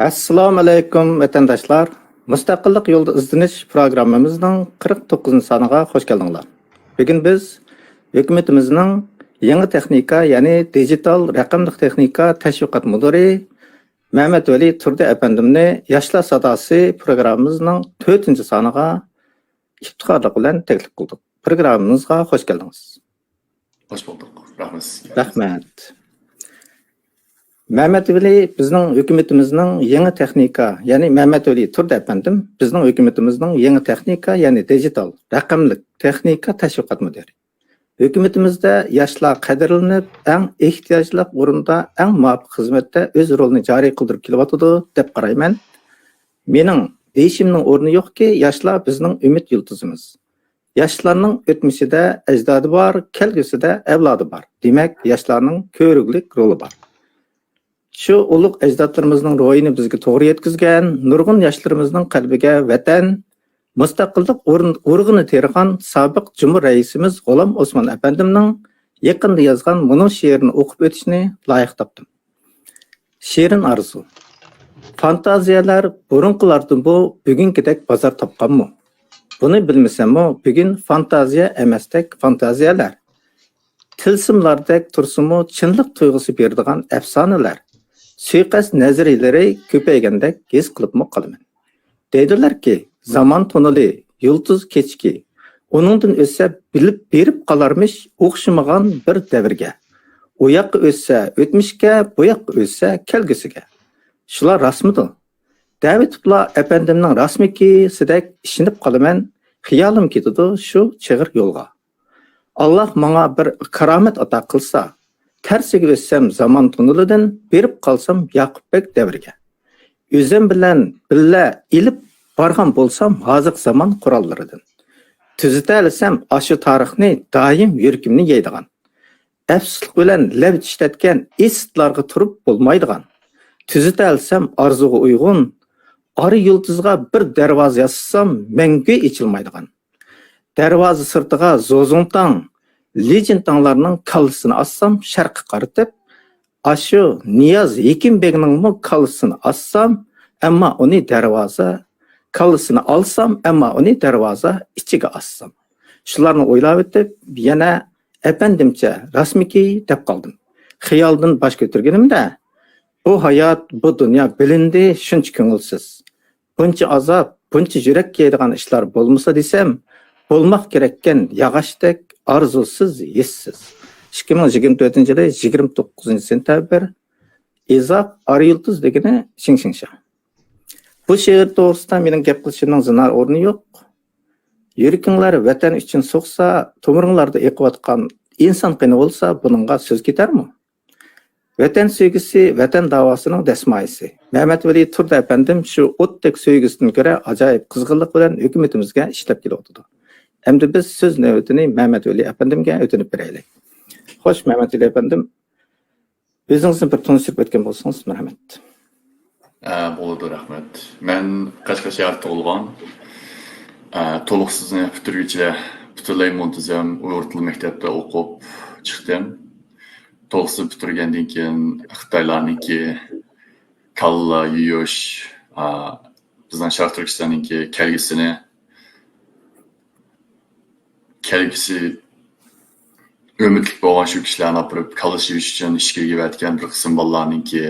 Assalomu alaykum vatandaşlar. Mustaqillik yo'lida izlanish programmamizning 49-soniga xush keldinglar. Bugun biz hukumatimizning yangi texnika, ya'ni digital raqamli texnika tashviqot mudiri Mehmet Veli Turdi efendimni Yoshlar sadosi programmamizning 4-soniga iftiqorlik bilan taklif qildik. Programmamizga xush keldingiz. Hoş bulduk. Rahmet sizga. Rahmat. Mehmet Veli bizning hukumatimizning yangi texnika, ya'ni Mehmet Veli Turdi efendim bizning hukumatimizning yangi texnika, ya'ni digital raqamli texnika tashviqot mudiri. Hukumatimizda yoshlar qadrlanib, eng ehtiyojli o'rinda, eng muvofiq xizmatda o'z rolini joriy qildirib kelyotdi deb qarayman. Mening deyishimning o'rni yo'qki, yoshlar bizning umid yulduzimiz. Yoshlarning o'tmishida ajdodi bor, kelgusida avlodi bor. Demak, yoshlarning ko'ruglik roli bor. Şu ulug' ajdodlarimizning ro'yini bizga to'g'ri yetkazgan, nurg'un yoshlarimizning qalbiga vatan, mustaqillik urug'ini tergan sobiq Cumhur raisimiz G'ulom Osmon efendimning yaqinda yozgan bunu she'rini o'qib o'tishni loyiq topdim. She'rin arzu. Fantaziyalar burunqilardan bu bugünkidek bozor topganmi? Buni bilmasammi, bugun fantaziya emasdek fantaziyalar. Tilsimlardek tursumu chinlik tuyg'usi beradigan afsonalar. Suiqasd nazariyalari ko'paygandek his qilibmi qolaman. Deydilarki, zaman tunuli, yulduz kechki, uningdan o'tsa bilib berib qolarmish o'xshamagan bir davrga. U yoqqa o'tsa o'tmishga, bu yoqqa o'tsa kelgusiga. Shular rasmidi? Davitulloh efendimning rasmiki sidek ishinib qolaman, xiyolim ketadi shu chig'ir yo'lga. Allah menga bir karomat ato qilsa, tersiga o'tsam zaman tunulidan berib qolsam Yaqubbek davriga. O'zim bilan billa ilib borgan bo'lsam hozir zaman qurollaridan. Tuzita olsam ashu tarixni doim yuragimni yeydigan. Afsuslik bilan lav tishlatgan istlarga turib bo'lmaydigan. Tuzita olsam orzuga uyg'un, ari yulduzga bir darvoza yasasam mangu ichilmaydigan. Darvoza sirtiga zo'zuntan legendlarning kallasini assam sharqqa qaratib, ashu Niyoz Yekimbekning kallasini assam, ammo uni darvoza kallasini olsam, ammo uni darvoza ichiga assam. Shularni o'ylab o'tib, yana efendimcha rasmiki deb qoldim. Xiyoldan bosh ko'targanimda, bu hayot, bu dunyo bilindi shuncha ko'ngilsiz. Buncha azob, buncha yurak yeydigan ishlar bo'lmasa desam, bo'lmoq kerakkan yog'ochdek arzusuz, hissiz. 2024-yili 29-sentabr Izoq Ariyulduz degani Shingshingsha. Bu she'r to'g'risida mening gap qilishimning zinar o'rni yo'q. Yurikinglar vatan uchun so'qsa, to'miringlarda eqiyotgan inson qini bo'lsa, buningga so'z ketarmi? Vatan sevgisi, vatan davosining dasmoyisi. Mehmet Veli Turdi efendim shu o'tdek sevgisidan ko'ra ajoyib qizg'inlik bilan hukumatimizga ishlab kelyapti. Endi biz söz navbatini Mehmet Veli efendimga o'tinib beraylik. Xo'sh, Mehmet Veli efendim, o'zingizni bir tanishtirib o'tgan bo'lsangiz, marhamat. Bo'ladi, rahmat. Men Qashqadaryo tug'ilgan. To'liq sizni bitirguncha butunlay muntazam uyg'ur tili maktabida o'qib chiqdim. To'liqsiz bitirgandan keyin Xitoylarniki kalla yuyish, bizning Sharq Turkistonninki kelgisi umidlik bo'lgan shu kishilarni olib kalashish uchun ishga ketayotgan bir qism bolalarninki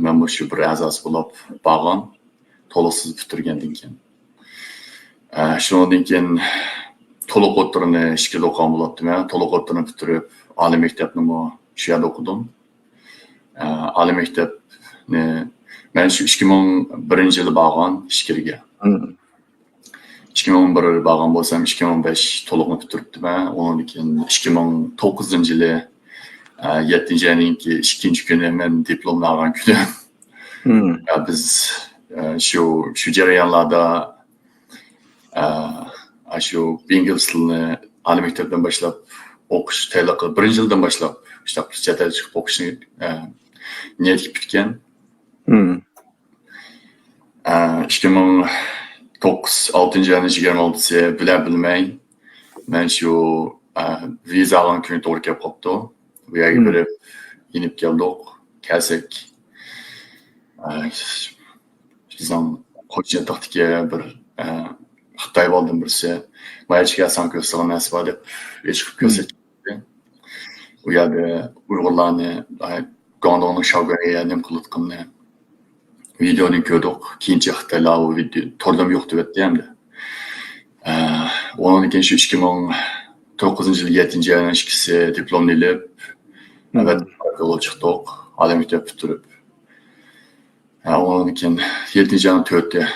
men shu bir a'zosi bo'lib borgan, to'liqsiz bitirgandan keyin. Shundan keyin to'liq o'rtani ishga o'qigan bo'ldim. To'liq o'rtani bitirib, oliy maktabni shu yerda o'qidim. Oliy maktabni men shu 2001-yili borgan ishga. 2011 borgan bo'lsam 2015 to'liqni bitiribdim. Undan keyin 2009-yili 7-oyning 2-kuni men diplomni olgan kuni. Biz shu jarayonlarda shu ingliz tilini oliy maktabdan boshlab o'qish tayyorlab, 1-yildan boshlab chet elga chiqib o'qishni niyat qilib bitgan. 6-26-si bilmay men shu viza olgan kuni to'g'ri kelib qolibdi. Bu yerga borib inib keldik. Kelsak Bizning qo'shniqdagi bir Xitoy bo'ldim birisi mayachga sanko'rsigan narsa deb chiqib ko'rsatdi. U yerda Uyg'urlarni Gondongning shogiriga nim qilayotganini videoni ko'rdik. Keyinchi Xitoylar u video to'rdam yo'q deb aytdi. Onun için şu 2009 yıl 7. ayının ikisi diplomni ilib, evet, yo'lga chiqdik, oliy maktab bitirib. Onun için 7. ayının 4'te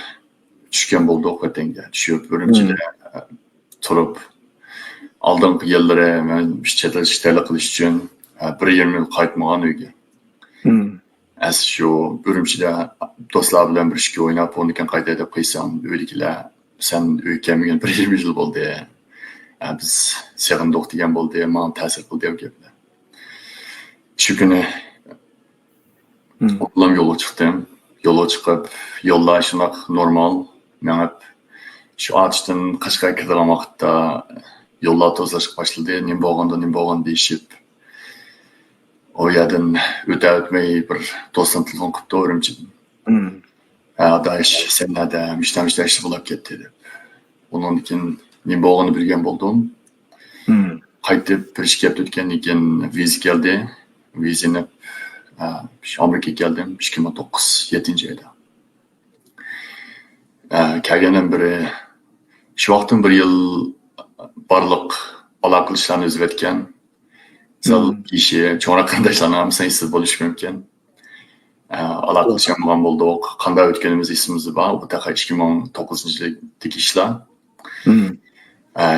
tushgan bo'ldik, vatanga tushib, Urumchida turib, oldingi yillari men chet el ishlar qilish uchun 1,5 yil qaytmagan uyga. As shu Urumchida do'stlar bilan birga o'ynab, undan keyin qayta deb qo'ysam, uydagilar sen uy kelmagan 1,5 yil bo'ldi. Biz sevindik degan bo'ldi, men ta'sir qildi deb gaplar. Shu kuni o'g'lim yo'lga chiqdim. Yo'lga chiqib, yo'llar shunaq normal, menib shu ochdan Qashqarga kirgan vaqtda yo'llar tozalashga boshladi, nim bo'lganda deyishib. O yerdan o'tmay bir do'stim telefon qilib Urumchidan. Adaş sen nerede müşteri bulup gitti deb. Onun için nim bo'lganini bilgan bo'ldim. Qaytib bir ish kelib o'tgandan keyin viza keldi. Vizani Amerikaga keldim 2009 7-oyda. Kelgandan beri shu vaqtdan bir yil barliq aloqalarni o'zib etgan. Sal kishi cho'ra qandashlarni hammasini his bo'lish mumkin. Aloqalashgan bo'ldik. Qanday o'tganimiz esimizda bor. Bu taqa 2009-yildagi ishlar.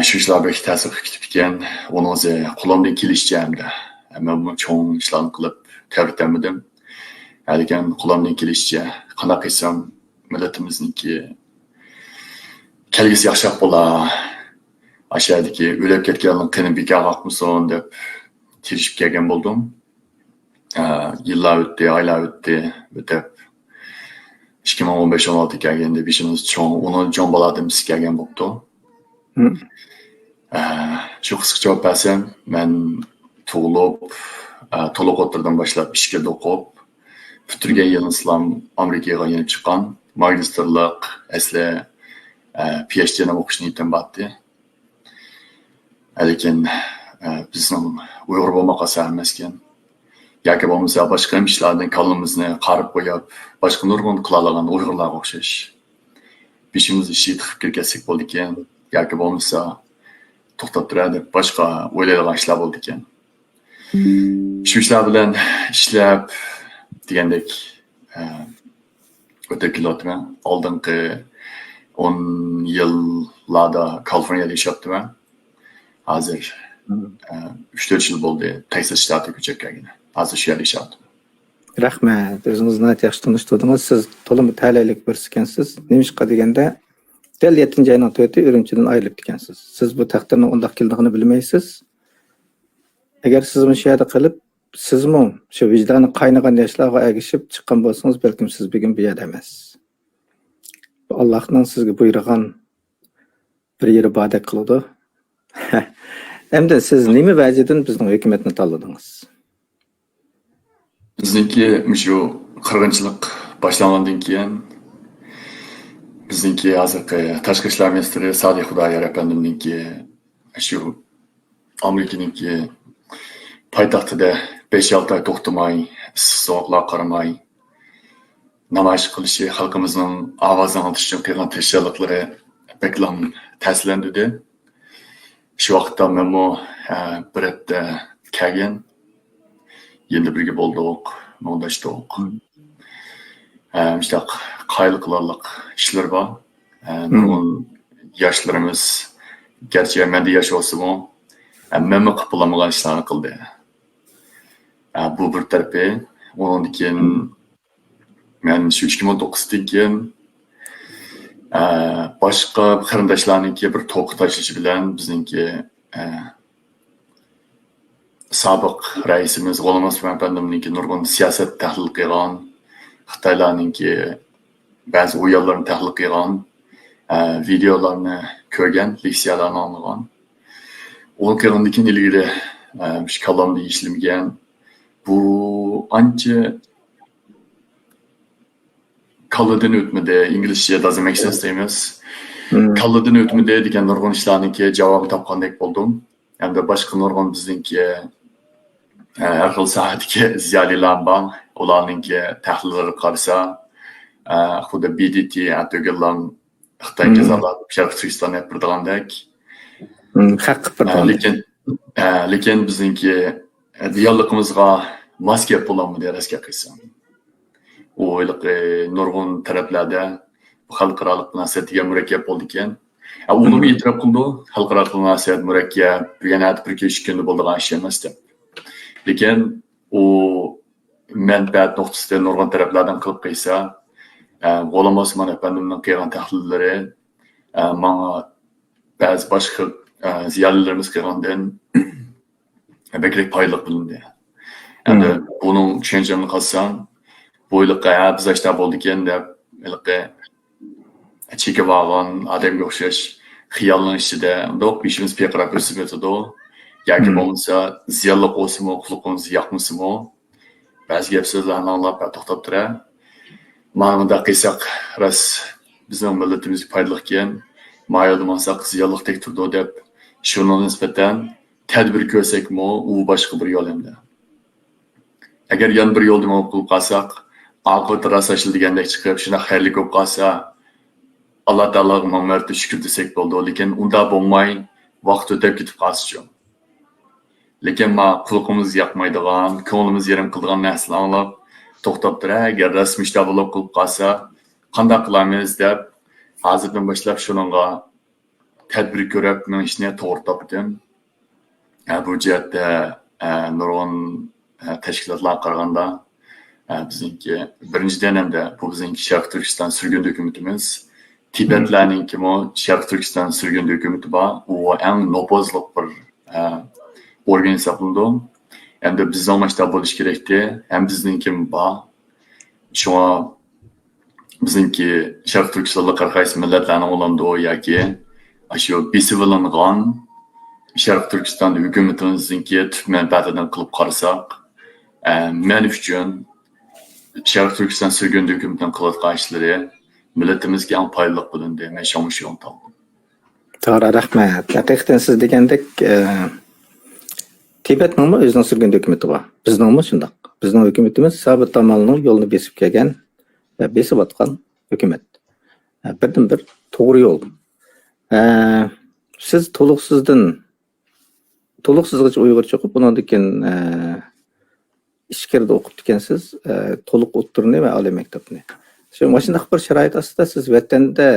Shu ishlar bir ta'sir qilib ketgan. Uni o'zi qo'limdan kelishicha hamda men bu cho'ng ishlarni qilib ta'riflamadim. Lekin qo'limdan kelishicha qanday qilsam millatimizniki kelgusi yaxshi bo'lar. Ashadagi o'lib ketganlarning qini bekor qolmasin deb tirishib kelgan bo'ldim. Yıllar o'tdi, oylar o'tdi, o'tib 2015-16 kelganda beshimiz cho'ng, uni jon boladimiz kelgan bo'ldi. Shu qisqa javob bersam, men tug'ilib, to'liq o'tirdan boshlab ishga o'qib, bitirgan yil islom Amerikaga yenib chiqqan, magistrlik, asli PhD'ni o'qishni niyatim bor. Lekin bizning Uyg'ur bo'lmaqasa emas ekan. Yoki bo'lmasa boshqa ishlardan kallamizni qarib qo'yib, boshqa nurg'un qiladigan Uyg'urlarga o'xshash. Beshimiz ishi tiqib kirgansak bo'ldi ekan, yoki bo'lmasa to'xtab turadi, boshqa o'ylaydigan ishlar bo'ldi ekan. Shu ishlar bilan ishlab degandek o'tib kelyapman. Oldingi 10 yillarda Kaliforniyada ishlayapman. Hozir 3-4 yil bo'ldi Texas shtatiga ko'chib kelgan. Hozir shu yerda ishlayapman. Rahmat. O'zingizni yaxshi tanishtirdingiz. Siz to'liq ta'laylik birisi ekansiz. Nemishqa deganda dal 7-oyning 4-i Urumchidan ayrilib ekansiz. Siz bu taqdirni undaq kelganini bilmaysiz. Agar siz bu yerda qilib, sizmi shu vijdoni qaynagan yoshlarga ergishib chiqqan bo'lsangiz, balkim siz bugun bu yerda emas. Allohning sizga buyurgan bir yeri ibodat qiladi. Endi siz nima vajidan bizning hukumatni tanladingiz? Bizniki shu qirg'inchilik boshlangandan keyin bizniki hozirgi tashqi ishlar ministri Sadiq Xudoyor apandimniki shu Amerikaniki poytaxtida 5-6 oy to'xtamay, sovuqlar qaramay namoyish qilishi, xalqimizning ovozini oltish uchun qilgan tirishchiliklari beklam ta'sirlantirdi. Shu vaqtda men bir hafta kelgan, endi birga bo'ldik, muondashdik. İşte qaylı qılarlıq işler var. Yaşlarımız, gerçi mende yaş olsun o, məmə qıpılamagan işlerini qıldı. Bu bir tərəfi, onun için mən şu 2009'dan keyin başqa qarindaşlarınki bir to'q tashishi bilan bizningki sobiq raisimiz G'ulom Apandimniki nurg'un siyosat tahlil qilgan, Xitoylarninki ba'zi o'yinlarni tahlil qilgan, videolarni ko'rgan, leksiyalarni olgan. O'n qilgandan keyin ilgari shu kalomda ishlangan bu ancha kalladan o'tmadi, inglizcha doesn't make sense deymiz. Hmm. Kalladan o'tmadi degan nurg'un ishlarningki javob topgandek bo'ldim. Hamda boshqa nurg'un bizningki har xil soatga ziyolilar bor. Ularningki tahlillari qarasa, xuddi BDT atugillan Xitoy kazalar Sharq Turkistonga birdigandek. Haq qilib Lekin bizningki diyalogimizga mos kelib bo'ladimi derasga qilsam. U nurg'un taraflarda xalqaro munosabatga murakkab bo'ldi ekan. Uni e'tirof qildi, xalqaro munosabat murakkab, yana bir ikki kunda bo'lgan ish emas deb. Lekin u manfaat nuqtasida nurg'un taraflardan qilib qo'ysa, G'olam Osmon efendimning qilgan tahlillari menga ba'zi boshqa ziyolilarimiz qilgandan bekrak foydali bo'lindi. Endi buning tushunchasini qilsam, bo'yliqqa biz ashta bo'ldi ekan deb, chekib olgan odamga o'xshash xiyolning ichida undoq beshimiz peqirab o'sib o'tadi. Yoki bo'lmasa ziyonli bo'lsinmi, xulqimiz yoqmasinmi, ba'zi gap so'zlarni anglab to'xtab turar. Mana bunday qilsak, ras bizning millatimizga foydali ekan, mayli bo'lsak ziyonli tekturdi deb, shunga nisbatan tadbir ko'rsakmi, u boshqa bir yo'l endi. Agar yan bir yo'lda qilib qolsak, aql tarasashil degandek chiqib, shuna xayrli ko'p qolsa, Alloh taologa ma'marta shukr desak bo'ldi, lekin unda bo'lmay vaqt o'tib ketib qolsa-chi. Lekin ma qulqimiz yoqmaydigan, ko'nglimiz yerim qilgan narsalarni anglab to'xtab turar, agar rasmiy ishda bo'lib qilib qolsa, qanday qilamiz deb, hozirdan boshlab shuningga tadbir ko'rib, men ishni to'g'ri topdim. Bu jihatda nurg'un tashkilotlar qaraganda bizningki birinchidan hamda bu bizning Sharq Turkiston surgun dokumentimiz, Tibetlarninki-mo Sharq Turkiston surgun dokumenti bor, u eng nopozliq bir organ hisoblanadi. Hamda bizning masshtab bo'lish kerakdi, ham bizningki bor. Shunga bizningki Sharq Turkistonda qarqaysi millatlarning o'landi yoki shu besivilangan Sharq Turkistonda hukumatimizningki tub manfaatidan qilib qarasak, men uchun Sharq Turkiston surgun dokumentining qilayotgan ishlari millatimizga ham foydali bo'lindi. Men shu yo'lni topdim. To'g'ri, rahmat. Haqiqatan siz degandek Tibetning o'zining surgun dokumenti bor. Bizningmi shundoq. Bizning hukumatimiz Sobit Tamalning yo'lini besib kelgan va besib o'tgan hukumat. Birdan bir to'g'ri yo'l. Siz to'liqsizgacha Uyg'urcha o'qib, bundan keyin ishkirda o'qib ekansiz, to'liq o'ttirni va oliy maktabni. Shu mashina bir sharoit ostida siz vatanda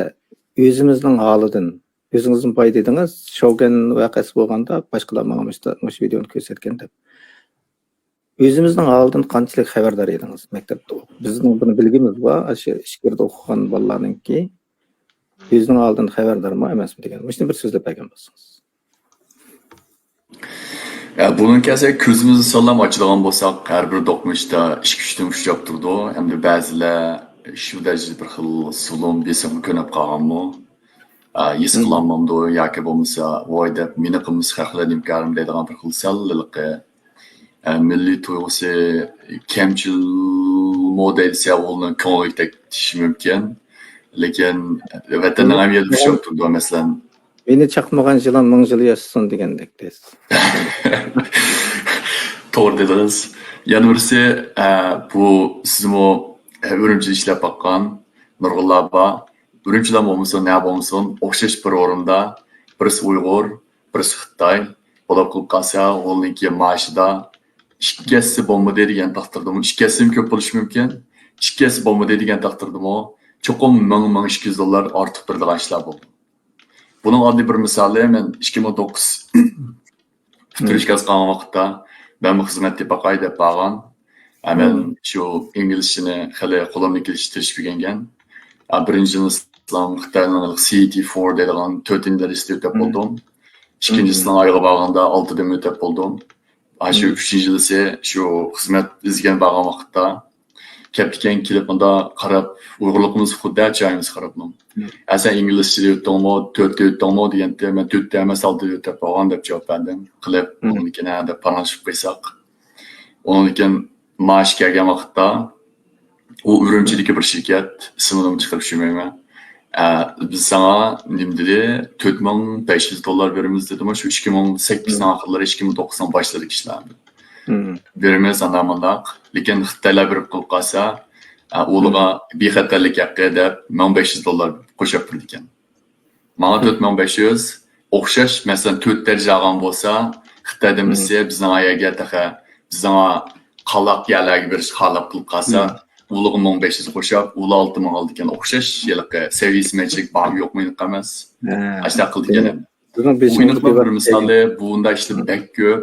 o'zimizning holidan o'zingizning foyda edingiz, Shogun voqeasi bo'lganda boshqalar menga mush videoni ko'rsatganda o'zimizning holidan qanchalik xabardor edingiz maktabda? Bizning buni bilgimiz va shu ishkirda o'qigan bolalarningki o'zining holidan xabardormi emasmi degan. Mushni bir so'zlab bergan bo'lsangiz. Bunun kese közümüzü sallam açılan bolsak, her bir dokunuşta iş güçten uçacak durdu. Hem de bazılar şu derece bir xil sulum besim könüp kalan mı? Yesqılanmamdı, yoki bo'lmasa, voy deb meni qilmish haqida imkonim deydigan bir xil salliq milliy tuyg'usi kamchil model savolni ko'ngilga tishi mumkin. Lekin vatandan ham yelib uçacak durdu masalan. Beni çakmagan yılan 1000 yıl yaşasın degandek des. Doğru dediniz. Yani birisi bu sizin o Ürümçi işlep bakkan nurgullar var. Ürümçiler olmasın, ne olmasın, okşaş bir oranda birisi Uygur, birisi Xitay, olab kılıp kalsa, onun ki maaşı da işkesi bomba dediğen taktırdım. İşkesi mi köp buluş mümkün? İşkesi bomba dediğen taktırdım o. Çokum $1000 $200 artık bir de işler buldu. Bunun adli bir misali, men 2009 Türkçe qalan vaqtda ben bu xizmatni baqay deb bağlan. Men shu inglizchani xali qo'limda kelishtirib bilgan. Birinchi yildan Xitoyning CET4 deydigan 4-inchi o'tib bo'ldim. Ikkinchisidan ayga borganda 6dan o'tib bo'ldim. Shu 3-yil esa shu xizmat izgan bo'lgan vaqtda Kaptiken kelib bunda qarab, Uyg'urligimiz xuddi achayimiz qarabman. Sen inglizcha o'tdingmi, 4 o'tdingmi deganda men 4 emas 6 o'tib bo'lgan deb javob berdim. Qilib, unikini deb panashib qo'ysak. Uning uchun maash kelgan vaqtda u Ürümçidagi bir shirkat, ismini chiqarib tushunmayman. Biz sana nima dedi, $4500 beramiz dedim, shu 2008 oxirlari 2009 boshlari ishlardi. Beramiz anamandaq, lekin Xitoylar berib qo'yib qolsa, ularga bexatarlik haqqi deb $1500 qo'shib berdi ekan. Mana 4500 o'xshash, masalan 4 daraja olgan bo'lsa, Xitoyda bizga bizning ayaga taqa, bizning qalaq yerlarga berish xalaq qilib qolsa, ularga 1500 qo'shib, ular 6000 oldi ekan. O'xshash yiliqi seviyasimachilik bor yo'qmi emas. Ashta qildi ekan. Bizning bir misoli bunda ishlar bek ko'p.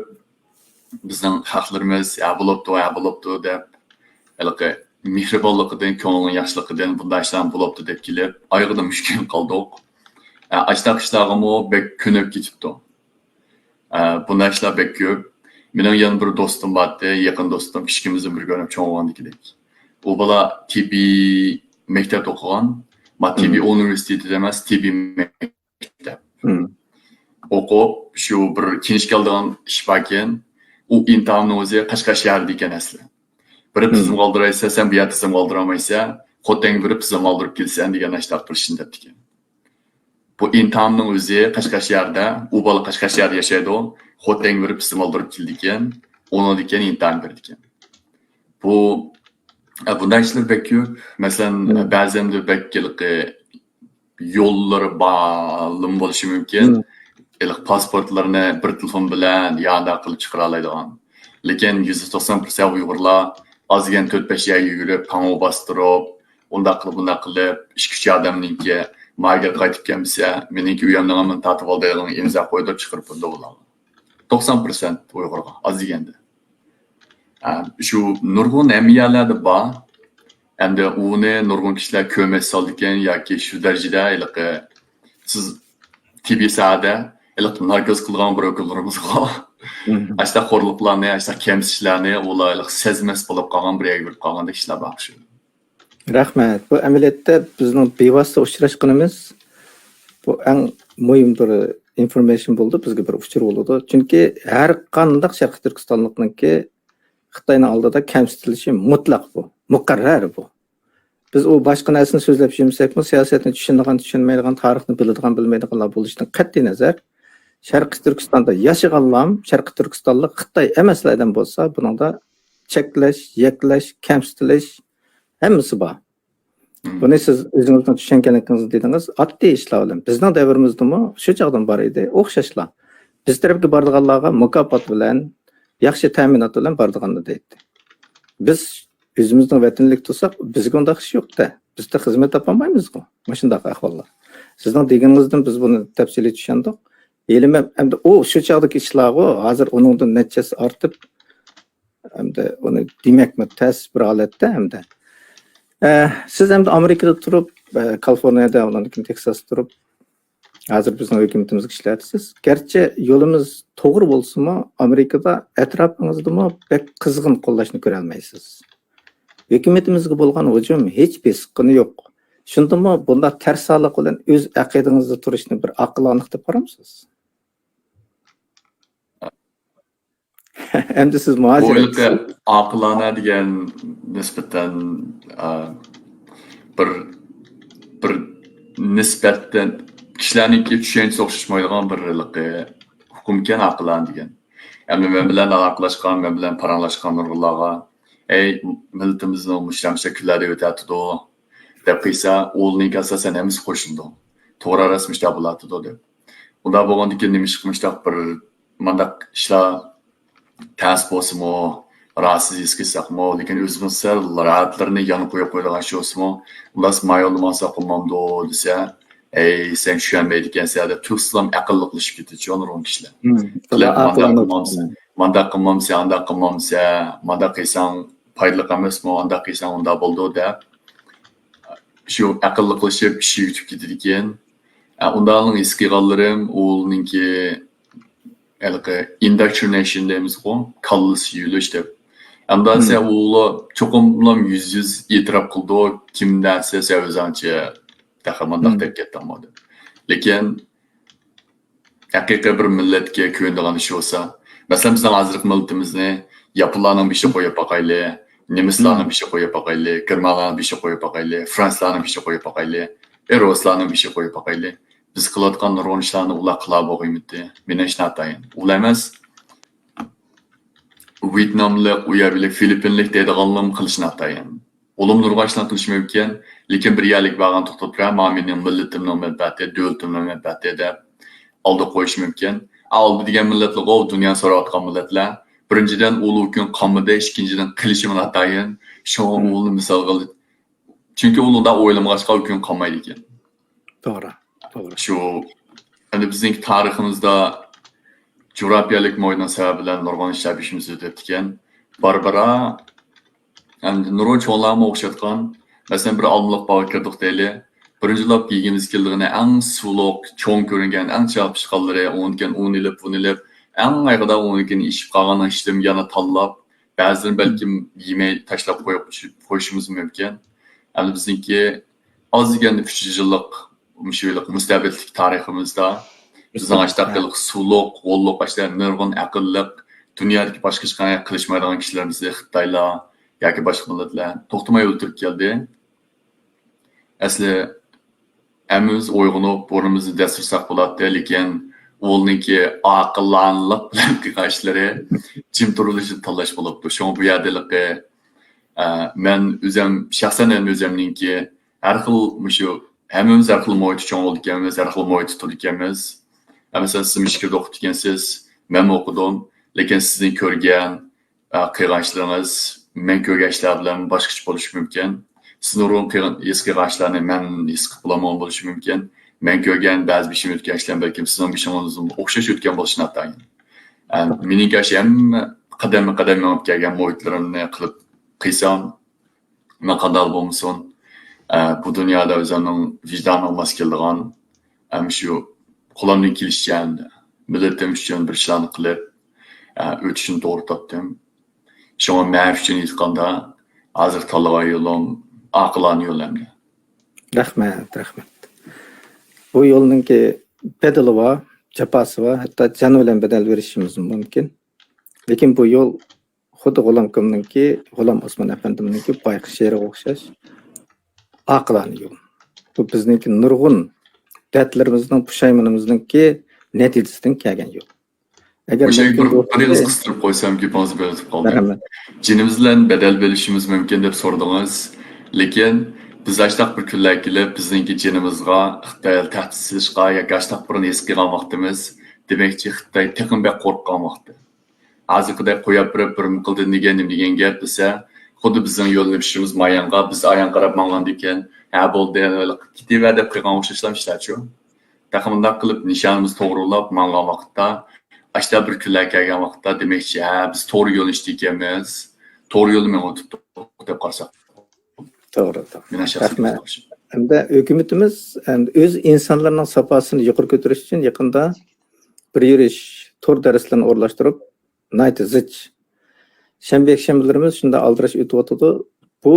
Bizning haqlarimiz bo'libdi deb yiliqi mehribonligidan, ko'ngilning yaxshiligidan bunday ishlar bo'libdi deb kelib, oyog'ida mushkul qoldik. Ashta ishlarga bek ko'nib ketibdi. Bunday ishlar bek ko'p. Mening yana bir do'stim bordi, yaqin do'stim, ishkimizning birga o'ynab cho'ng'andikidek. U bola tibbiy maktabda o'qigan, tibbiy universitetida emas, tibbiy maktab. O'qib, shu bir kinish keldigan ish borkan, u imtihonni o'zi Qashqadaryoda ekan asli. Bir tizim qoldiraysa, sen bu yerda tizim qoldiramaysa, xotang bir tizim qoldirib kelsan degan ashtar qilishni debdi ekan. Bu imtihonning o'zi Qashqadaryoda, u bola Qashqadaryoda yashaydi, xotang bir tizim qoldirib keldi ekan, ona degan imtihon berdi ekan. Bunday ishlar bek ko'p. Masalan, ba'zan bekkilik yo'llari ma'lum bo'lishi mumkin. Pasportlarni bir telefon bilan yanda qilib chiqara oladigan. Lekin 190% Uyg'urlar ozgan 4-5 yil yurib, qanov bostirib, unda qilib, ish kuchi odamningki mayga qaytib kelsa, meningki uyamdan tatib oldigan imzo qo'yib chiqarib qo'ydi ular. 90% Uyg'urga oz deganda. Shu nurg'un emiyalarda bor. Endi uni nurg'un kishilar ko'mak soldigan yoki shu darajada iliqi siz tibbiy saada iliq narkoz qilgan bir o'quvchilarimizga ashta xo'rliqlarni, ashta kamsishlarni ular sezmas bo'lib qolgan bir yerga kirib qolganda ishlar bor shu. Rahmat. Bu amaliyotda bizning bevosita uchrashganimiz bu eng muhim bir information bo'ldi, bizga bir uchur bo'ldi. Chunki har qanday Sharqiy Turkistonlikniki Xitoyning oldida kamsitilishi mutlaq bu. Muqarrar bu. Biz o boshqa narsani so'zlab yurmasakmi, siyosatni tushunmaydigan, tarixni bilmaydiganlar bo'lishidan qat'iy nazar, Sharqiy Turkistonda yashaganlar, Sharqiy Turkistonlik Xitoy emaslardan bo'lsa, buningda cheklash, yaklash, kamsitilish hammasi bor. Buni siz o'zingizdan tushunganingizni dedingiz, oddiy ishlar bilan. Bizning davrimizdami shu chog'dan bor edi, o'xshashlar. Biz tarafga borganlarga mukofot bilan, yaxshi ta'minot bilan borganlar deydi. Biz o'zimizning vatanlik tutsak, bizga unday ish yo'q-da. Bizda xizmat topolmaymiz-ku. Mana shunday ahvollar. Sizning deganingizdan biz buni tafsiliy tushundik. Elimim hamda o shu chog'dagi ishlarga hozir uningdan nechasi ortib hamda uni demakmi tas bir holatda hamda. Siz hamda Amerikada turib, Kaliforniyada, ularning Teksasda turib, hozir bizning hukumatimizga ishlayapsiz. Garchi yo'limiz to'g'ri bo'lsa-mu, Amerikada atrofingizdami pek qizg'in qo'llashni ko'ra olmaysiz. Hukumatimizga bo'lgan hujum hech bir siqqini yo'q. Shundami bunda tarsalik bilan o'z aqidangizda turishni bir aqloniq deb qaramsiz? Endi siz muhojir. Aqlona degan nisbatan bir nisbatan kishilarningki tushunchasi o'xshashmaydigan bir hukmkan aqlon degan. Endi men bilan aloqalashgan, men bilan paranglashgan nurg'ullarga millatimizni mushramcha kunlarda o'tatidu deb qilsa, o'lning asosan hamiz qo'shildi. To'g'ri rasmishda bo'ladi deb. Unda bo'lgandan keyin nima chiqmishda bir mandaq ishlar tas bo'lsa-mu, rahatsız hissetsakmi, lekin o'zimiz rahatlarni yanib qo'yadigan shu o'smi, ular mayolmasa qilmamdi desa, sen tushunmaydi ekansan deb tursilam aqlliqlashib ketadi nurg'un kishilar. Mandaq qilmamsa, andaq qilmamsa, mandaq qilsang foydali emasmi, andaq qilsang unda bo'ldi deb shu aqlliqlashib ishi yutib ketadi ekan. Undan eskiganlarim o'lninki indoctrination deymiz-ku, kallasi yulish deb. Amdan sen ular cho'qimlam yüz e'tirof qildi, kimdan sen o'zancha taxamandaq deb ketdi. Lekin haqiqiy bir millatga ko'ndigan ish bo'lsa, masalan bizning hozirgi millatimizni yapılarning beshi qo'yib boqayli, Nemislarning bir şey qo'yib boqaylik, Germanlarning bir şey qo'yib boqaylik, Franslarning bir şey qo'yib boqaylik, Ruslarning bir şey qo'yib boqaylik. Biz qilayotgan nurg'un ishlarni ular qila bo'lmaydi. Men hech nartayin. Ular emas, Vyetnamlik, uyabilik, Filippinlik deydiganlarni qilishni atayin. Olim nurg'un ishlarni qilish mumkin, lekin bir yerlik bag'an to'xtatib turib, mening millatimning manfaati, davlatimning manfaati deb oldi qo'yish mumkin. Oldi degan millatlar, o dunyo so'rayotgan millatlar. Birinchidan ulu kun qomida, ikkinchidan qilishimni atayin. Shu o'lni misol qilib. Chunki unda o'ylamag'achqa kun qolmaydi ekan. To'g'ri. To'g'ri. Shu endi bizning tariximizda Jurapiyalik mo'ynan sababi bilan nurg'un ishlar bishimiz o'tib ekan. Barbara endi nurg'un cho'llarga o'xshatgan, masalan bir olmliq bog'i kirdik deyli. Birinchilab yegimiz keldigini eng suvliq, cho'ng ko'ringan, eng chapishqanlari, o'ngan o'nilib, eng ayg'ida o'ngan ishib qolgan ishlim yana tanlab, ba'zidan balkim yemay tashlab qo'yishimiz mumkin. Endi bizningki oz deganda 300 yillik mustabidlik tariximizda bizning ashtaqliq suvliq, qo'lliq ashlar nurg'un aqlliq, dunyodagi boshqa hech qanday qilishmaydigan kishilarimiz Xitoylar yoki boshqa millatlar to'xtamay o'tirib keldi. Asli Әміз ойғынып, бұрымызды дәстірсақ болады, lekin олныңки ақылланлық білен қиғашлары жим тұрылышы талаш болыпты. Шоң bu yerdelikki men özüm şahsen özümninki her xil müşü hemimiz her xil muhit çoğun oldu ekanmiz, her xil muhit tutuldu ekanmiz. Mesela siz müşkilde okudu ekansiz, men okudum, lekin sizin ko'rgan qiyğaşlarınız men ko'rgan ishlar bilan boshqacha bo'lishi mumkin. Siz nurg'un eski qiyğaşlarni men his qilib bilaman bo'lishi mumkin. Men ko'rgan ba'zi bishim o'tgan ishlar balkim sizning bishingizni o'xshash o'tgan bo'lishini atayin. Mening ham qadam-qadam olib kelgan muhitlarimni qilib qilsam, men qanday bo'lmasin, bu dunyoda o'zimning vijdonim mos keladigan shu qo'limdan kelishicha millatim uchun bir ishlarni qilib o'tishni to'g'ri topdim. Shunga men uchun aytganda hozir tanlagan yo'lim aqlani yo'lamdi. Rahmat. Bu yo'lninki bedeli var, çapası var, hatta can bilan bedel verişimiz mümkün. Lekin bu yo'l xuddi G'ulom Osmon Efendimninki bayqish she'riga o'xshash aqlani yo'l. Bu bizningki nurg'un dardlarimizning, pushaymonimizningki natijasidan kelgan yo'l. Agar bir qistirib qo'ysam, gapingizni bo'lib qoldi. Jinimiz bilan bedel bo'lishimiz mumkin deb so'radingiz, lekin biz ashtaq bir kunlar kelib bizningki jinimizga Xitoy ta'sirishga yoki ashtaq bir his qilgan vaqtimiz, demakchi Xitoy teqinbek qo'rqqan vaqti. Hozirgiday qo'yib bir qildim degan gap desa, xuddi bizning yo'llanishimiz mayanga, biz ayan qarab mangan ekan, ha bo'ldi, ketaver deb qilgan o'xshashlamishlar-chu. Taqimda qilib nishonimiz to'g'rilab mangan vaqtda, ashta bir kunlar kelgan vaqtda demakchi, ha biz to'g'ri yo'llanishda ekanmiz, to'g'ri yo'lni o'tib deb qarsak. To'g'ri. Hamda hukumatimiz o'z insonlarning safosini yuqori ko'tarish uchun yaqinda bir yurish to'r darslarini o'rlashtirib, Night zich. Shanba-yakshanbalarimiz shunda aldirash o'tyotdi. Bu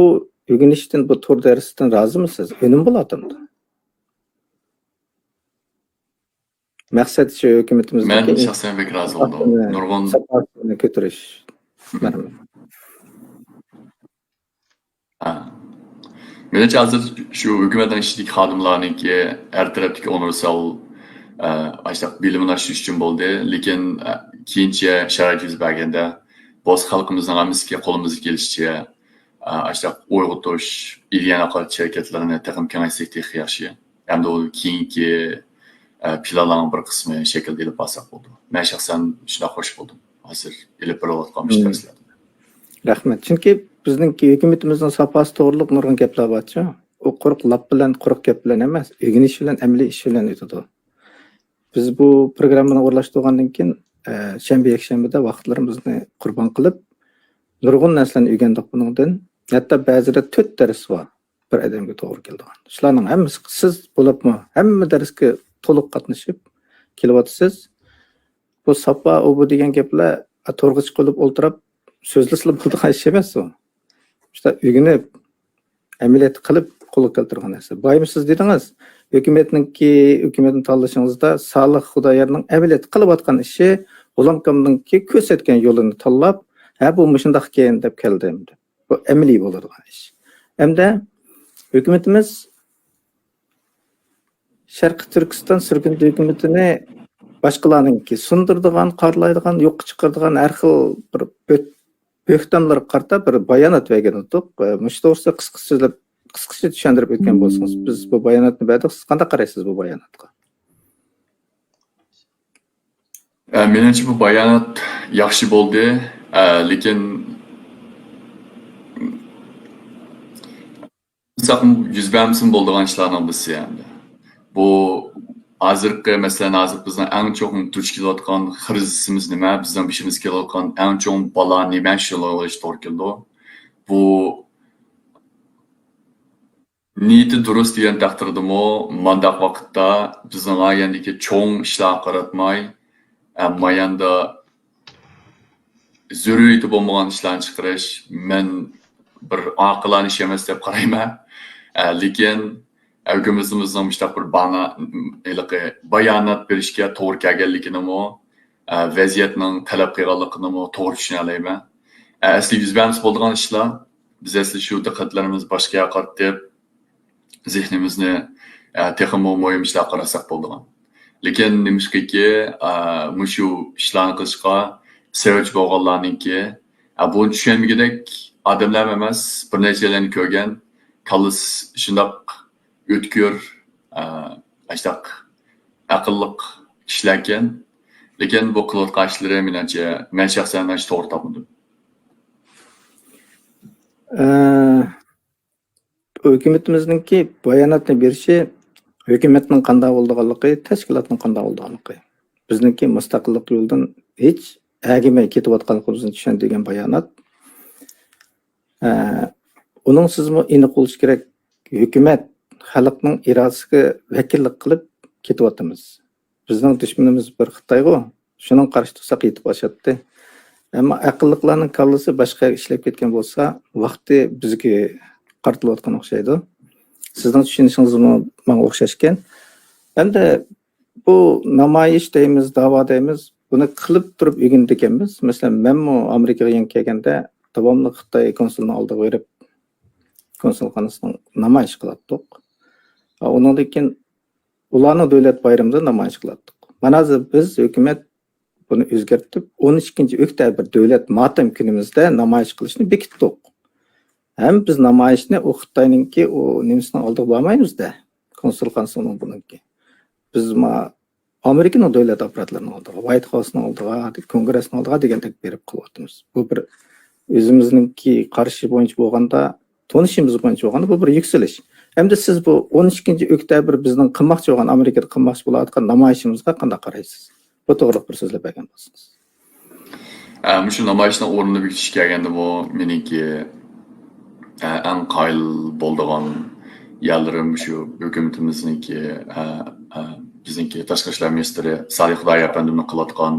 o'rganishdan, bu to'r darsdan rozimisiz? O'nim bo'ladimi? Maqsad shu hukumatimizning men shaxsan bek rozi bo'ldim. Nurg'un safosini ko'tarish. Menimcha hozir shu hukumatning ishidagi xodimlarniki har tarafdagi universal ashtaq bilimini oshirish uchun bo'ldi, lekin keyincha sharoit yuz berganda boz xalqimizning hamisiga qo'limizga kelishicha ashtaq uyg'otish ideal harakatlarini taqim kengaytirsak yaxshi. Hamda u keyingi planlarning bir qismi shaklda ilib olsak bo'ldi. Men shaxsan shunday xush bo'ldim. Hozir ilib borayotgan ishlar. Rahmat. Chunki bizningki hukumatimizning safosi to'g'riliq nurg'un gaplar bor-ku. U quruq lap bilan, quruq gap bilan emas, o'rganish bilan, amaliy ish bilan o'tadi. Biz bu programmani o'rlashtirgandan keyin shanba-yakshanbada vaqtlarimizni qurbon qilib, nurg'un narsani o'rgandik buningdan. Hatto ba'zida 4 dars bor bir odamga to'g'ri keladigan. Shularning hammasi siz bo'libmi? Hamma darsga to'liq qatnashib kelyapsiz. Bu safa bu degan gaplar to'g'ri chiqib o'ltirib so'zlashlar bo'ladigan ish emas u. İşte o'rganib, amaliyot qilib qo'lga keltirgan narsa. Boyimsiz dedingiz, hukumatning tanlashingizda Solih Xudoyorning amaliyot qilayotgan ishi, G'ulom Komningki ko'rsatgan yo'lini tanlab, ha bu shunday ekan deb keldim. Bu əməli bo'ladigan ish. Hamda hökumətimiz Sharqi Turkiston sürgüntü hökumetini başqalarınki sundurduğan, qarlaydigan, yo'q chiqardigan har xil bir böhtanlarga qarata bir bayonot bergan edik. Mush to'g'risida qisqacha tushuntirib o'tgan bo'lsangiz, biz bu bayonotni berdik. Siz qanday qaraysiz bu bayonotga? Menimcha bu bayonot yaxshi bo'ldi, lekin yuz bermasin bo'ladigan ishlarning birisi endi. Bu hozirgi masalan hozir bizning eng cho'ng duch kelayotgan xrizisimiz nima, bizning bishimiz kelayotgan eng cho'ng balo nima shularga to'g'ri keldi. Bu niyati durust degan taqdirdami, mandaq vaqtda bizning ayandagi cho'ng ishlar qaratmay, mayanda zurriyati bo'lmagan ishlarni chiqarish men bir aqlani ish emas deb qarayman. Lekin hukumatimizning mushtaq bir bayonot berishga to'g'ri kelganligini, vaziyatning talab qilganligini to'g'ri tushuna olmayman. Asli yuz bermas bo'lgan ishlar biz asli shu diqqatlarimiz boshqa qaratib zehnimizni texmo mo'yim ishlar qarasak bo'lgan. Lekin nimishki mushu ishlarni qilishga sabab bo'lganlarningki bu tushunmagidek odamlar emas, bir narsalarni ko'rgan, kallis shundoq o'tkir, ashtaq aqlliq kishilar ekan. Lekin bu qilayotgan ishlari menimcha men shaxsan to'g'ri topmadim. Hökumətimizningki bayonotni berishi hökumətning qanday bo'lganligi, tashkilotning qanday bo'lganligi. Bizningki mustaqillik yo'ldan hech agimay ketayotganligimizni tushuntirgan bayonot. Uning sizmi aniq bo'lishi kerak. Hökumət xalqning irodasiga vakillik qilib ketyapmiz. Bizning dushmanimiz bir Xitoyga, shuning qarshi tursak yetib oshadi. Ammo aqlliqlarning kallasi boshqa ishlab ketgan bo'lsa, vaqti bizga qartilayotgan o'xshaydi. Sizning tushunishingiz menga o'xshash ekan. Endi bu namoyish deymiz, da'vo deymiz, buni qilib turib o'rgandik ekanmiz. Masalan, menmi Amerikaga yangi kelganda davomli Xitoy konsulining oldiga berib konsulxonasining namoyish qilardik. Undan keyin ularning davlat bayramida namoyish qilardik. Mana hozir biz hukumat buni o'zgartirib 12-oktyabr davlat motam kunimizda namoyish qilishni bekitdik. Hem biz namoyishni o Xitoyninki o nemisini oldiga bormaymiz-da, konsulxonasining buniki. Biz Amerikaning davlat apparatlarini oldiga, White House'ning oldiga, Kongressning oldiga degandek berib qilyapmiz. Bu bir o'zimizningki qarshi bo'yicha bo'lganda, tonishimiz bo'yicha bo'lganda bu bir yuksalish. Hamda siz bu 12-oktyabr bizning qilmoqchi bo'lgan Amerikada qilmoqchi bo'layotgan namoyishimizga qanday qaraysiz? Bu to'g'ri bir so'zlab bergan bo'lsangiz. Shu namoyishni o'rnini bekitish kelganda bu meniki eng qoyil bo'lgan yerlarim shu hukumatimizniki bizniki tashqi ishlar ministri Salih Xudoy apandimning qilayotgan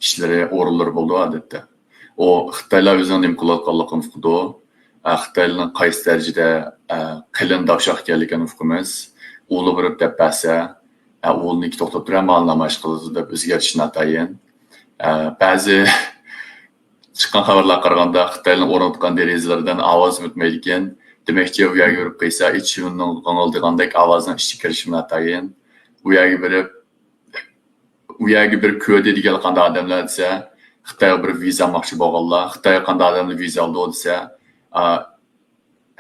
ishlari o'rinlar bo'ldi odatda. O Xitoylar o'zining nima qilayotganligini uqdi. Xitoylarning qaysi darajada qilin davshaq ekanligini uqamiz. Uni birib deb basa, uni to'xtatib turib namoyish qildi deb o'zgarishni atayin. Ba'zi chiqqan xabarlar qaraganda Xitoyning o'rnatgan derazalardan ovoz o'tmaydi ekan. Demakki, u yerga yurib qo'ysa, ichimning qonaldagandek ovozning ichga kirishini atayin. U yerga bir ko'di degan qanday odamlar desa, Xitoyga bir viza olmoqchi bo'lganlar, Xitoyga qanday odamlar viza oldi desa,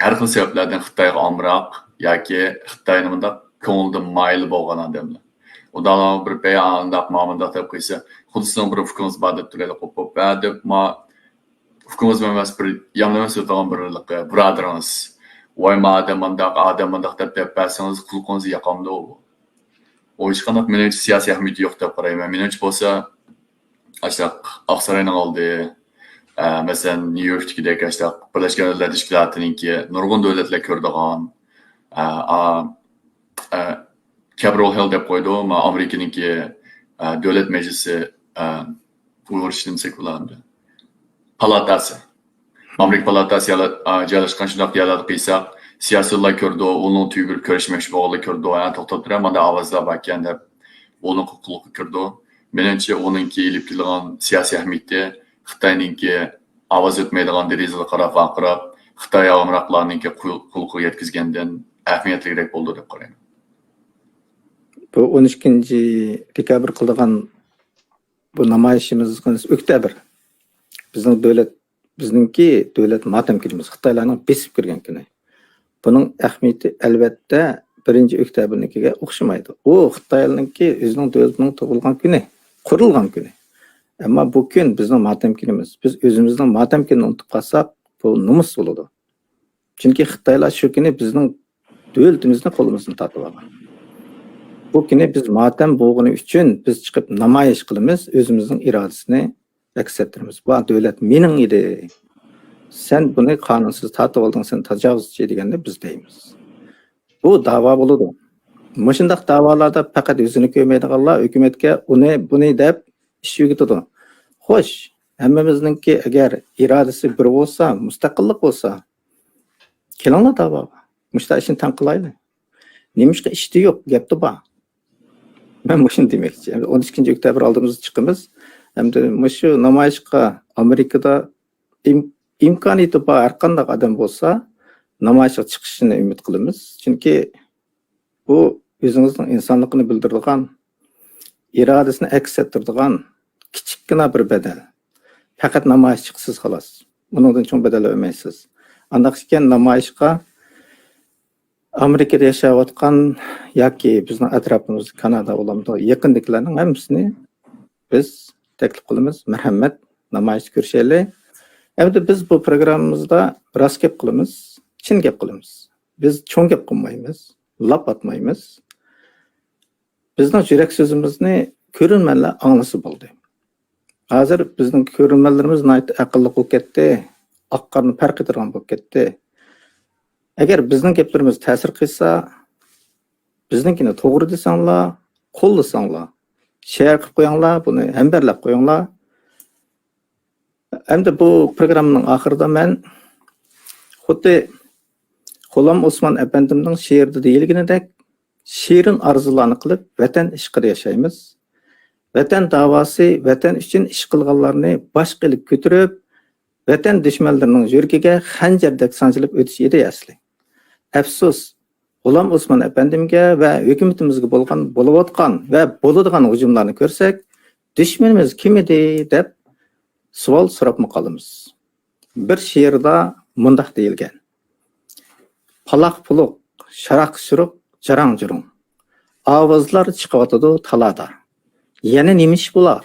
har xil sabablardan Xitoyga omroq yoki Xitoyning bunda ko'ngilda mayli bo'lgan odamlar. Udan bir bayonda ma'munda deb qo'ysa, xuddi bir fikringiz bor deb turadi, qo'pib deb fikringiz emas bir yomlamas o'tgan bir birodarimiz. Voy odam deb bersangiz qulqingiz yoqamda u. O hech qanday menimcha siyosiy ahamiyati yo'q deb qarayman. Menimcha bo'lsa, ashtaq Oqsaroyning oldi, masalan, New Yorkdagidek ashtaq Birlashgan Davlatlar Tashkilotininki nurg'un davlatlar ko'rdigan, Capitol Hill deb qo'ydi, Amerikaninki davlat majlisi uyg'urishni sekulandi. Palatasi. Amerika palatasi joylashgan shundoq yerlarda qilsak, siyosatlar ko'rdi, uning tugul ko'rishmoqchi bo'lganlar ko'rdi, to'xtab turib, mana ovozlar bor ekan deb uning huquqini ko'rdi. Menimcha uningki ilib kelgan siyosiy ahamiyati Xitoyninki ovoz o'tmaydigan derazaga qarab, Xitoy amroqlarninki qulqu yetkizgandan ahamiyatliroq bo'ldi deb qarayman. Bu 12 dekabr qilgan bu namoyishimiz oktyabr. Bizningki davlat matam kunimiz, Xitoylarning besib kirgan kuni. Buning ahamiyati albatta 1-oktyabrnikiga o'xshamaydi. U Xitoylarningki o'zining davlatining tug'ilgan kuni, qurilgan kuni. Ammo bu kun bizning matam kunimiz. Biz o'zimizning matam kunini unutib qolsak, bu nomus bo'ladi. Chunki Xitoylar shu kuni bizning davlatimizni qo'limizdan tortib olgan. Bu kuni biz matam bo'lgani uchun biz chiqib namoyish qilamiz, o'zimizning irodasini aks ettiramiz. Bu davlat mening edi. Sen buni qonunsiz tortib olding, sen tajovuzchi deganda biz deymiz. Bu da'vo bo'ladi. Mushundaq da'volarda faqat o'zini ko'rmaydiganlar hukumatga buni deb ish yuritadi. Xo'sh, hammamizningki agar irodasi bir bo'lsa, mustaqillik bo'lsa, kelinglar da'voga. Mushta ishni tanqilayli. Nemishqa ishti yo'q, gapda bor. Men mushun demoqchi. 12-oktyabr oldimizga chiqamiz. Hamda shu namoyishga Amerikada imkoniyati bor har qanday odam bo'lsa, namoyishga chiqishini umid qilamiz. Chunki bu o'zingizning insonligini bildiradigan, irodasini aks ettiradigan kichikgina bir badal. Faqat namoyish chiqsiz xolos. Bundan cho'ng badal olmaysiz. Andaq ekan namoyishga Amerikada yashayotgan yoki bizning atrofimizda Kanada olamda yaqindagilarning hammasini biz taklif qilamiz. Marhamat, namoyish ko'rishaylik. Endi biz bu programmamizda rost gap qilamiz, chin gap qilamiz. Biz cho'ng gap qilmaymiz, lap atmaymiz. Bizning yurak so'zimizni ko'rinmanlar anglasa bo'ldi. Hozir bizning ko'rinmanlarimiz aqlli bo'lib ketdi, oqqarni farq etadigan bo'lib ketdi. Agar bizning gaplarimiz ta'sir qilsa, bizninkini to'g'ri desanglar, qo'llasanglar, share qilib qo'yinglar, buni hambarlab qo'yinglar. Endi bu programmaning oxirida men xuddi G'ulom Osmon apandimning she'rida deyilganidek shirin orzularni qilib vatan ishqida yashaymiz. Vatan davosi, vatan uchun ish qilganlarni bosh qilib ko'tarib, vatan dushmanlarining yurgiga xanjardek sanchilib o'tish edi asli. Afsus, G'ulom Osmon apandimga va hukumatimizga bo'layotgan va bo'ladigan hujumlarni ko'rsak, dushmanimiz kim edi deb savol so'rab qolamiz. Bir she'rda mundaq deyilgan: Palaq puluq, sharaq shuruq, jarang jurung. Ovozlar chiqyotadi talada. Yana nima ish bo'lar?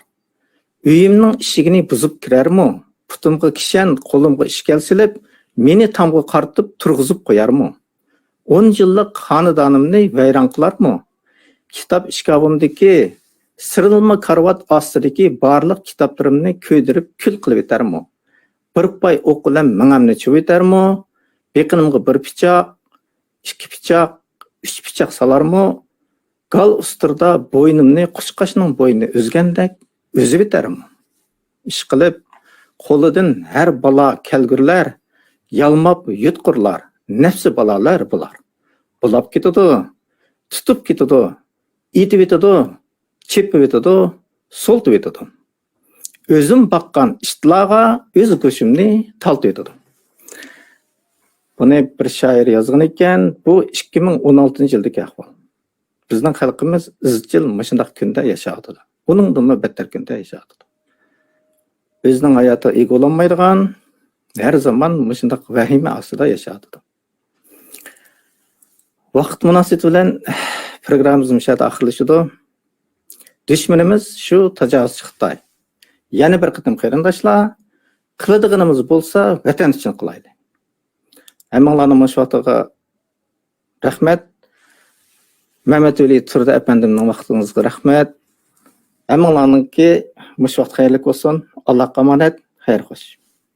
Uyimning eshigini buzib kirarmi? Putimga kishan, qo'limga ishkal silib, meni tomga qartib turg'izib qo'yarmi? 10 yillik xonadonimni vayron qilarmi? Kitob ishkabimdagi sirilma karvat ostidagi barliq kitoblarimni ko'ydirib kul qilib etarmi? Bir pay o'q bilan mingamni chuvib etarmi? Beqinimga bir pichoq, 2 pichoq, 3 pichoq salarmi? Gal ustirda bo'ynimni qushqashning bo'yni o'zgandek o'zib etarmi? Ish qilib qo'lidan har balo kelgurlar, yalmab yutqurlar, nafsi balolar bular. Bulab ketadi, tutib ketadi, etib etadi, chepib etadi, so'ltib etadi. O'zim baqqan ishtilaga o'z go'shimni taltib etadi. Buni bir shoir yozgan ekan, bu 2016-yildagi ahvol. Bizning xalqimiz izchil mashundaq kunda yashayapti. Uningdan battar kunda yashayapti. Bizning hayoti egolanmaydigan, har zaman mashundaq vahima ostida yashayapti. Vaqt munosabati bilan programmamiz mushada oxirlashadi. Dushmanimiz shu tajovuzchi Xitoy. Yana bir qatim qarindoshlar, qiladiganimiz bo'lsa vatan uchun qilaylik. Hammanglarning mashvatiga rahmat. Mehmetali Turdi apandimning vaqtingizga rahmat. Hammanglarningki mashvat xayrli bo'lsin. Allohga omonat, xayr xo'sh.